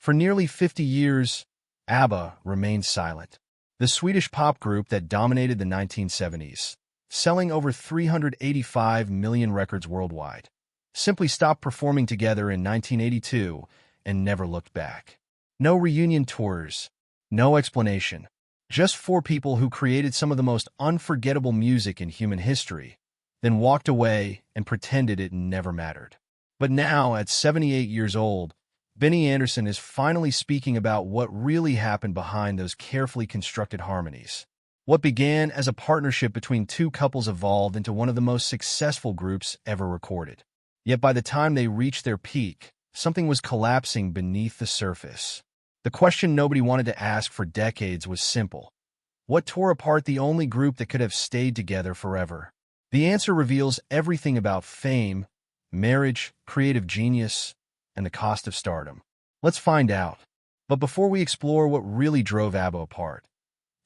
For nearly 50 years, ABBA remained silent. The Swedish pop group that dominated the 1970s, selling over 385 million records worldwide, simply stopped performing together in 1982 and never looked back. No reunion tours, no explanation. Just four people who created some of the most unforgettable music in human history, then walked away and pretended it never mattered. But now, at 78 years old, Benny Andersson is finally speaking about what really happened behind those carefully constructed harmonies. What began as a partnership between two couples evolved into one of the most successful groups ever recorded. Yet by the time they reached their peak, something was collapsing beneath the surface. The question nobody wanted to ask for decades was simple. What tore apart the only group that could have stayed together forever? The answer reveals everything about fame, marriage, creative genius, and the cost of stardom. Let's find out. But before we explore what really drove ABBA apart,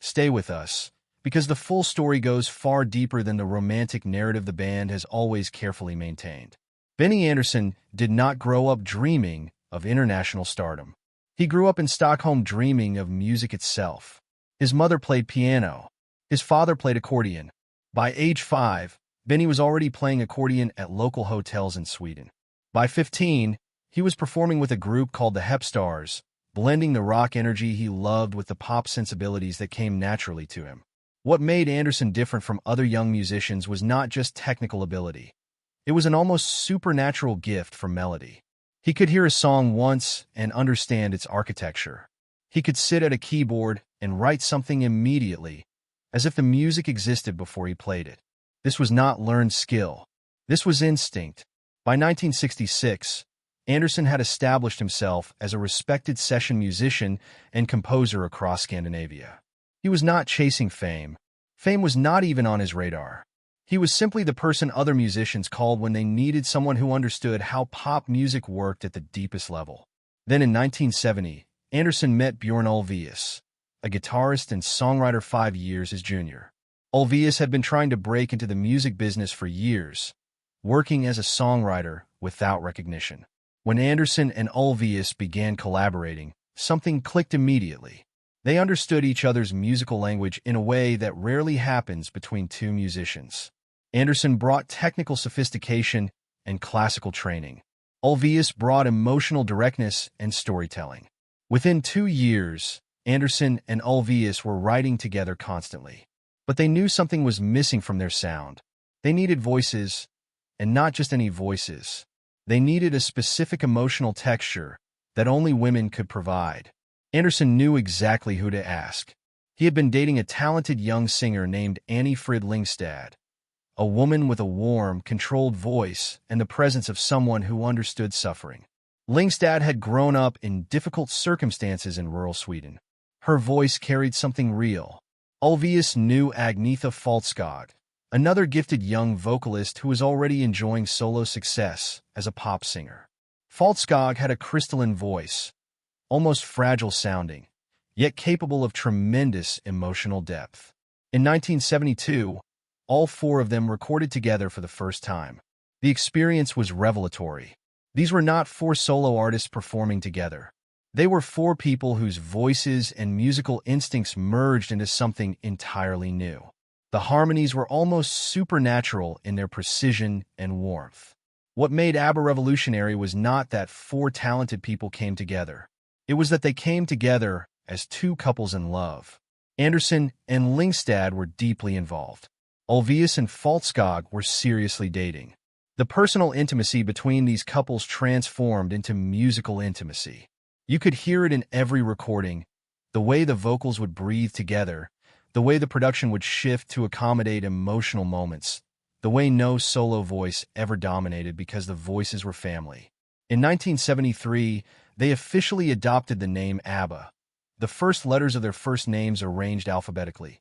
stay with us, because the full story goes far deeper than the romantic narrative the band has always carefully maintained. Benny Andersson did not grow up dreaming of international stardom. He grew up in Stockholm dreaming of music itself. His mother played piano. His father played accordion. By age 5, Benny was already playing accordion at local hotels in Sweden. By 15, he was performing with a group called the Hepstars, blending the rock energy he loved with the pop sensibilities that came naturally to him. What made Andersson different from other young musicians was not just technical ability. It was an almost supernatural gift for melody. He could hear a song once and understand its architecture. He could sit at a keyboard and write something immediately, as if the music existed before he played it. This was not learned skill. This was instinct. By 1966, Andersson had established himself as a respected session musician and composer across Scandinavia. He was not chasing fame. Fame was not even on his radar. He was simply the person other musicians called when they needed someone who understood how pop music worked at the deepest level. Then in 1970, Andersson met Björn Ulvaeus, a guitarist and songwriter 5 years his junior. Ulvaeus had been trying to break into the music business for years, working as a songwriter without recognition. When Andersson and Ulvaeus began collaborating, something clicked immediately. They understood each other's musical language in a way that rarely happens between two musicians. Andersson brought technical sophistication and classical training. Ulvaeus brought emotional directness and storytelling. Within 2 years, Andersson and Ulvaeus were writing together constantly. But they knew something was missing from their sound. They needed voices, and not just any voices. They needed a specific emotional texture that only women could provide. Andersson knew exactly who to ask. He had been dating a talented young singer named Annie Frid Lyngstad, a woman with a warm, controlled voice and the presence of someone who understood suffering. Lyngstad had grown up in difficult circumstances in rural Sweden. Her voice carried something real. Ulvaeus knew Agnetha Faltskog, another gifted young vocalist who was already enjoying solo success as a pop singer. Faltskog had a crystalline voice, almost fragile sounding, yet capable of tremendous emotional depth. In 1972, all four of them recorded together for the first time. The experience was revelatory. These were not four solo artists performing together. They were four people whose voices and musical instincts merged into something entirely new. The harmonies were almost supernatural in their precision and warmth. What made ABBA revolutionary was not that four talented people came together. It was that they came together as two couples in love. Andersson and Lyngstad were deeply involved. Ulvaeus and Faltskog were seriously dating. The personal intimacy between these couples transformed into musical intimacy. You could hear it in every recording, the way the vocals would breathe together, the way the production would shift to accommodate emotional moments, the way no solo voice ever dominated because the voices were family. In 1973, they officially adopted the name ABBA, the first letters of their first names arranged alphabetically.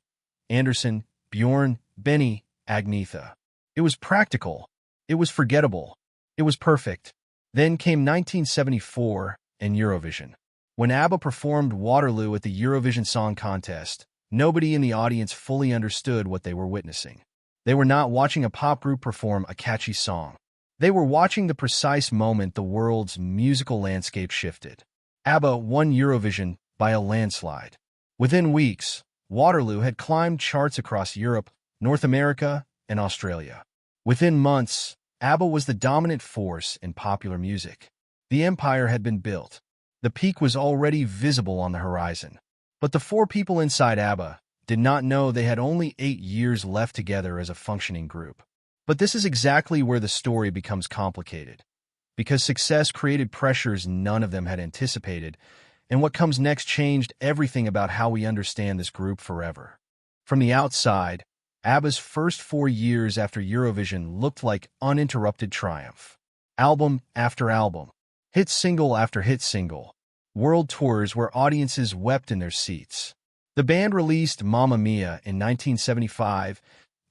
Andersson, Björn, Benny, Agnetha. It was practical. It was forgettable. It was perfect. Then came 1974 and Eurovision. When ABBA performed Waterloo at the Eurovision Song Contest, nobody in the audience fully understood what they were witnessing. They were not watching a pop group perform a catchy song. They were watching the precise moment the world's musical landscape shifted. ABBA won Eurovision by a landslide. Within weeks, Waterloo had climbed charts across Europe, North America, and Australia. Within months, ABBA was the dominant force in popular music. The empire had been built. The peak was already visible on the horizon. But the four people inside ABBA did not know they had only 8 years left together as a functioning group. But this is exactly where the story becomes complicated, because success created pressures none of them had anticipated, and what comes next changed everything about how we understand this group forever. From the outside, ABBA's first 4 years after Eurovision looked like uninterrupted triumph. Album after album, hit single after hit single, world tours where audiences wept in their seats. The band released Mamma Mia in 1975,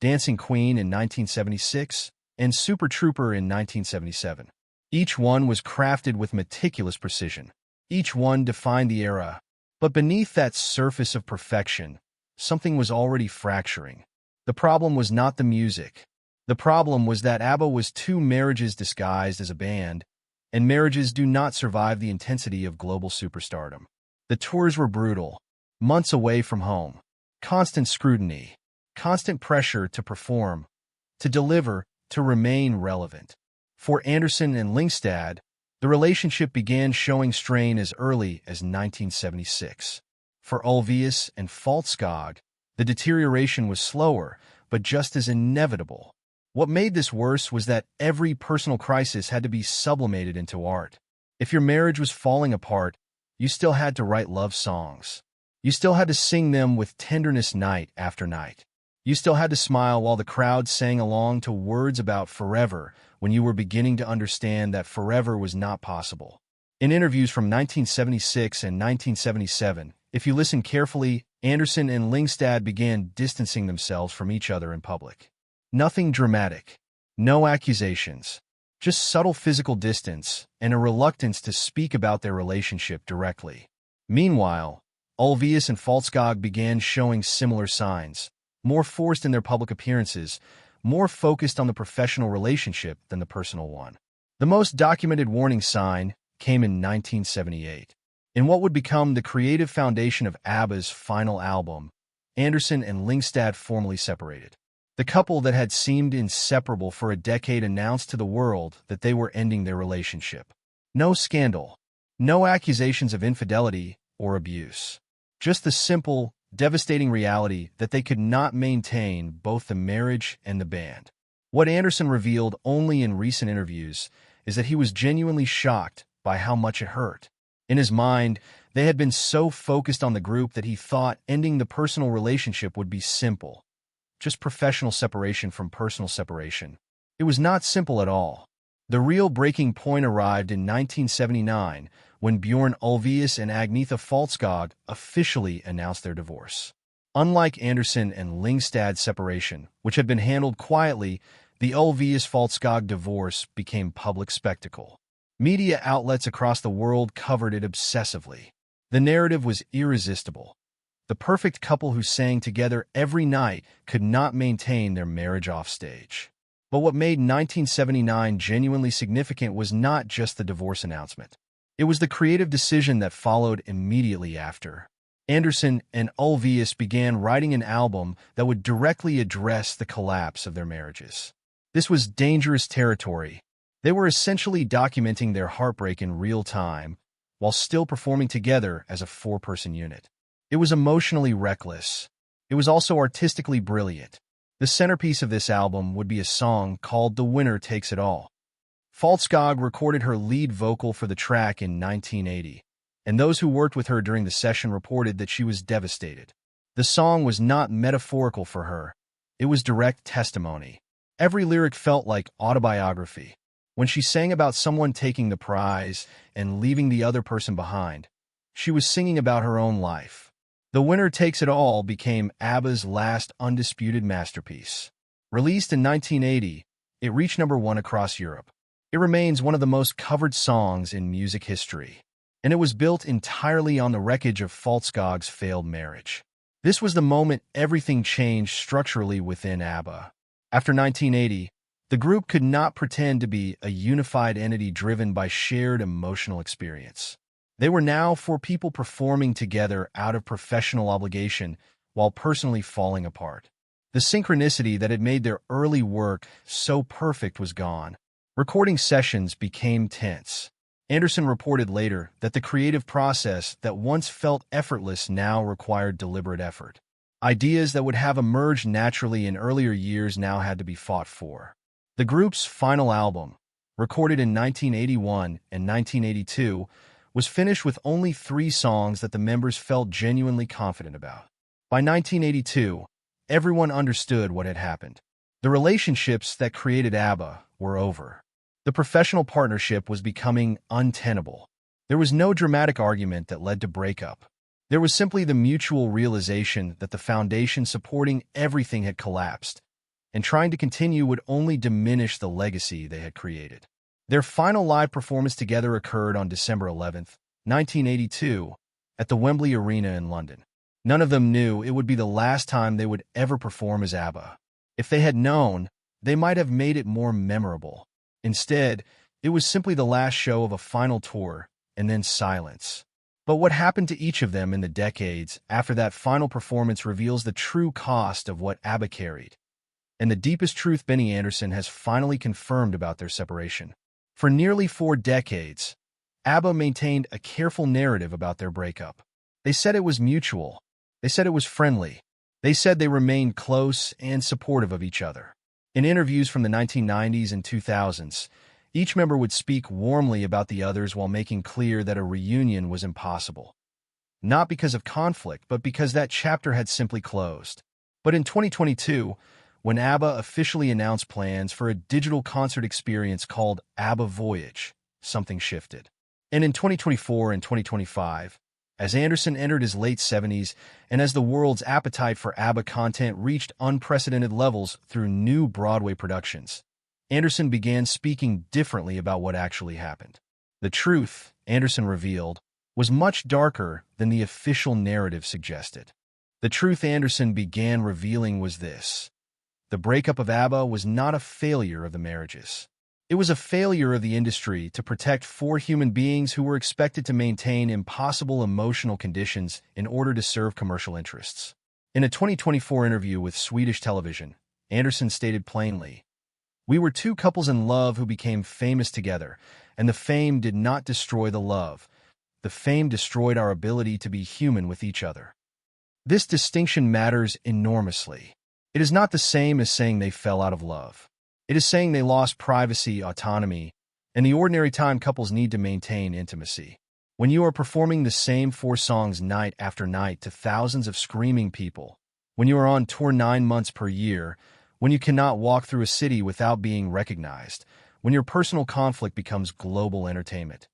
Dancing Queen in 1976, and Super Trooper in 1977. Each one was crafted with meticulous precision. Each one defined the era. But beneath that surface of perfection, something was already fracturing. The problem was not the music. The problem was that ABBA was two marriages disguised as a band, and marriages do not survive the intensity of global superstardom. The tours were brutal, months away from home, constant scrutiny, constant pressure to perform, to deliver, to remain relevant. For Andersson and Lyngstad, the relationship began showing strain as early as 1976. For Ulvaeus and Falskog, the deterioration was slower, but just as inevitable. What made this worse was that every personal crisis had to be sublimated into art. If your marriage was falling apart, you still had to write love songs. You still had to sing them with tenderness night after night. You still had to smile while the crowd sang along to words about forever when you were beginning to understand that forever was not possible. In interviews from 1976 and 1977, if you listen carefully, Andersson and Lyngstad began distancing themselves from each other in public. Nothing dramatic, no accusations, just subtle physical distance and a reluctance to speak about their relationship directly. Meanwhile, Ulvaeus and Falskog began showing similar signs, more forced in their public appearances, more focused on the professional relationship than the personal one. The most documented warning sign came in 1978. In what would become the creative foundation of ABBA's final album, Andersson and Lyngstad formally separated. The couple that had seemed inseparable for a decade announced to the world that they were ending their relationship. No scandal, no accusations of infidelity or abuse. Just the simple, devastating reality that they could not maintain both the marriage and the band. What Andersson revealed only in recent interviews is that he was genuinely shocked by how much it hurt. In his mind, they had been so focused on the group that he thought ending the personal relationship would be simple. Just professional separation from personal separation. It was not simple at all. The real breaking point arrived in 1979 when Bjorn Ulvaeus and Agnetha Falskog officially announced their divorce. Unlike Andersson and Lyngstad's separation, which had been handled quietly, the Ulvaeus-Falskog divorce became public spectacle. Media outlets across the world covered it obsessively. The narrative was irresistible. The perfect couple who sang together every night could not maintain their marriage offstage. But what made 1979 genuinely significant was not just the divorce announcement. It was the creative decision that followed immediately after. Andersson and Ulvaeus began writing an album that would directly address the collapse of their marriages. This was dangerous territory. They were essentially documenting their heartbreak in real time, while still performing together as a four-person unit. It was emotionally reckless. It was also artistically brilliant. The centerpiece of this album would be a song called The Winner Takes It All. Falskog recorded her lead vocal for the track in 1980, and those who worked with her during the session reported that she was devastated. The song was not metaphorical for her. It was direct testimony. Every lyric felt like autobiography. When she sang about someone taking the prize and leaving the other person behind, she was singing about her own life. The Winner Takes It All became ABBA's last undisputed masterpiece. Released in 1980, it reached #1 across Europe. It remains one of the most covered songs in music history, and it was built entirely on the wreckage of Falskog's failed marriage. This was the moment everything changed structurally within ABBA. After 1980, the group could not pretend to be a unified entity driven by shared emotional experience. They were now four people performing together out of professional obligation while personally falling apart. The synchronicity that had made their early work so perfect was gone. Recording sessions became tense. Andersson reported later that the creative process that once felt effortless now required deliberate effort. Ideas that would have emerged naturally in earlier years now had to be fought for. The group's final album, recorded in 1981 and 1982, was finished with only 3 songs that the members felt genuinely confident about. By 1982, everyone understood what had happened. The relationships that created ABBA were over. The professional partnership was becoming untenable. There was no dramatic argument that led to breakup. There was simply the mutual realization that the foundation supporting everything had collapsed, and trying to continue would only diminish the legacy they had created. Their final live performance together occurred on December 11, 1982, at the Wembley Arena in London. None of them knew it would be the last time they would ever perform as ABBA. If they had known, they might have made it more memorable. Instead, it was simply the last show of a final tour, and then silence. But what happened to each of them in the decades after that final performance reveals the true cost of what ABBA carried, and the deepest truth Benny Andersson has finally confirmed about their separation. For nearly 4 decades, ABBA maintained a careful narrative about their breakup. They said it was mutual. They said it was friendly. They said they remained close and supportive of each other. In interviews from the 1990s and 2000s, each member would speak warmly about the others while making clear that a reunion was impossible. Not because of conflict, but because that chapter had simply closed. But in 2022, when ABBA officially announced plans for a digital concert experience called ABBA Voyage, something shifted. And in 2024 and 2025, as Andersson entered his late 70s and as the world's appetite for ABBA content reached unprecedented levels through new Broadway productions, Andersson began speaking differently about what actually happened. The truth, Andersson revealed, was much darker than the official narrative suggested. The truth Andersson began revealing was this: the breakup of ABBA was not a failure of the marriages. It was a failure of the industry to protect 4 human beings who were expected to maintain impossible emotional conditions in order to serve commercial interests. In a 2024 interview with Swedish television, Andersson stated plainly, "We were 2 couples in love who became famous together, and the fame did not destroy the love. The fame destroyed our ability to be human with each other." This distinction matters enormously. It is not the same as saying they fell out of love. It is saying they lost privacy, autonomy, and the ordinary time couples need to maintain intimacy. When you are performing the same 4 songs night after night to thousands of screaming people, when you are on tour 9 months per year, when you cannot walk through a city without being recognized, when your personal conflict becomes global entertainment,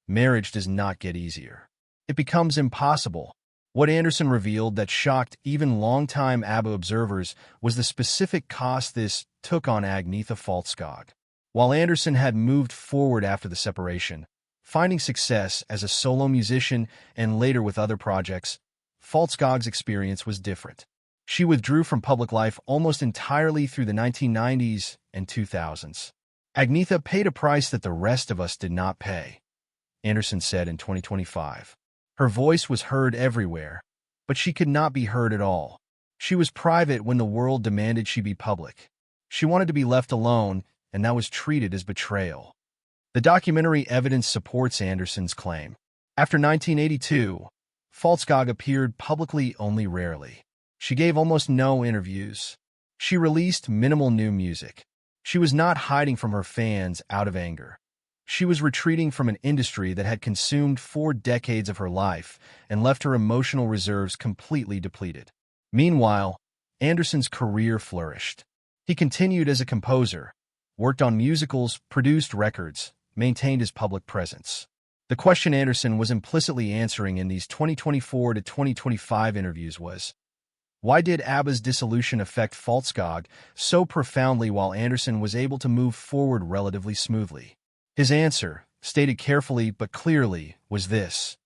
marriage does not get easier. It becomes impossible. What Andersson revealed that shocked even longtime ABBA observers was the specific cost this took on Agnetha Faltskog. While Andersson had moved forward after the separation, finding success as a solo musician and later with other projects, Faltskog's experience was different. She withdrew from public life almost entirely through the 1990s and 2000s. Agnetha paid a price that the rest of us did not pay, Andersson said in 2025. Her voice was heard everywhere, but she could not be heard at all. She was private when the world demanded she be public. She wanted to be left alone, and that was treated as betrayal. The documentary evidence supports Andersson's claim. After 1982, Faltskog appeared publicly only rarely. She gave almost no interviews. She released minimal new music. She was not hiding from her fans out of anger. She was retreating from an industry that had consumed 4 decades of her life and left her emotional reserves completely depleted. Meanwhile, Andersson's career flourished. He continued as a composer, worked on musicals, produced records, maintained his public presence. The question Andersson was implicitly answering in these 2024 to 2025 interviews was, why did ABBA's dissolution affect Faltskog so profoundly while Andersson was able to move forward relatively smoothly? His answer, stated carefully but clearly, was this: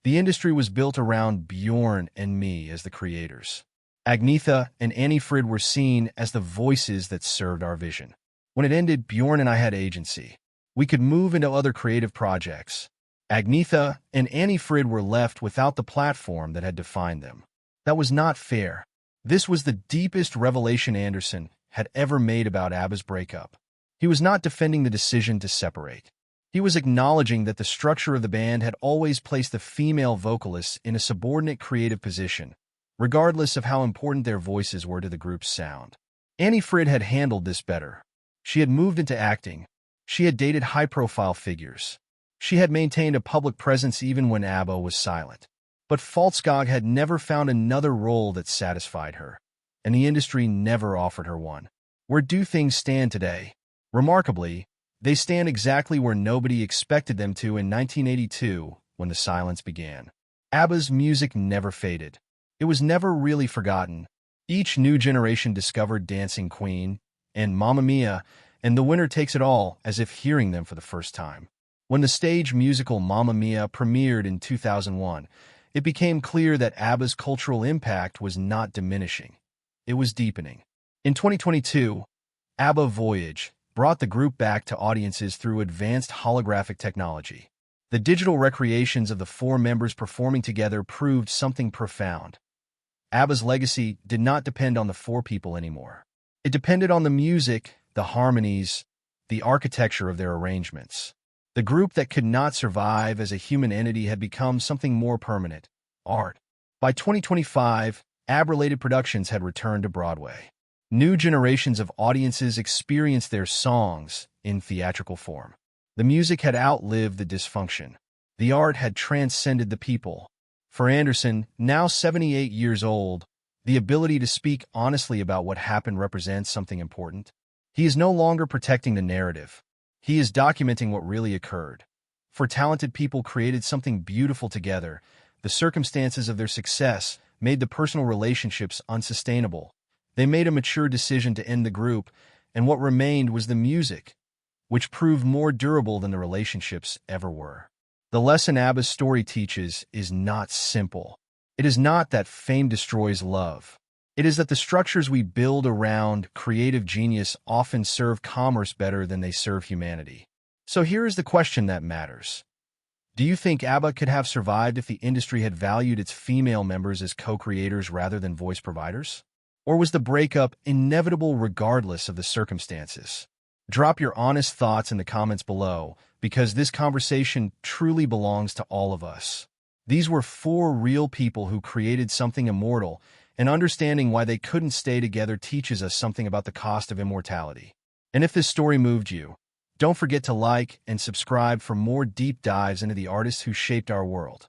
the industry was built around Bjorn and me as the creators. Agnetha and Anni-Frid were seen as the voices that served our vision. When it ended, Bjorn and I had agency. We could move into other creative projects. Agnetha and Annie Frid were left without the platform that had defined them. That was not fair. This was the deepest revelation Andersson had ever made about ABBA's breakup. He was not defending the decision to separate. He was acknowledging that the structure of the band had always placed the female vocalists in a subordinate creative position, regardless of how important their voices were to the group's sound. Annie Frid had handled this better. She had moved into acting. She had dated high-profile figures. She had maintained a public presence even when ABBA was silent. But Falskog had never found another role that satisfied her, and the industry never offered her one. Where do things stand today? Remarkably, they stand exactly where nobody expected them to in 1982 when the silence began. ABBA's music never faded. It was never really forgotten. Each new generation discovered Dancing Queen and Mamma Mia, and the winner takes it all as if hearing them for the first time. When the stage musical Mamma Mia premiered in 2001, it became clear that ABBA's cultural impact was not diminishing. It was deepening. In 2022, ABBA Voyage brought the group back to audiences through advanced holographic technology. The digital recreations of the four members performing together proved something profound. ABBA's legacy did not depend on the four people anymore. It depended on the music, the harmonies, the architecture of their arrangements. The group that could not survive as a human entity had become something more permanent: art. By 2025, ABBA-related productions had returned to Broadway. New generations of audiences experienced their songs in theatrical form. The music had outlived the dysfunction. The art had transcended the people. For Andersson, now 78 years old, the ability to speak honestly about what happened represents something important. He is no longer protecting the narrative. He is documenting what really occurred. For talented people created something beautiful together, the circumstances of their success made the personal relationships unsustainable. They made a mature decision to end the group, and what remained was the music, which proved more durable than the relationships ever were. The lesson ABBA's story teaches is not simple. It is not that fame destroys love. It is that the structures we build around creative genius often serve commerce better than they serve humanity. So here is the question that matters. Do you think ABBA could have survived if the industry had valued its female members as co-creators rather than voice providers? Or was the breakup inevitable regardless of the circumstances? Drop your honest thoughts in the comments below, because this conversation truly belongs to all of us. These were four real people who created something immortal, and understanding why they couldn't stay together teaches us something about the cost of immortality. And if this story moved you, don't forget to like and subscribe for more deep dives into the artists who shaped our world.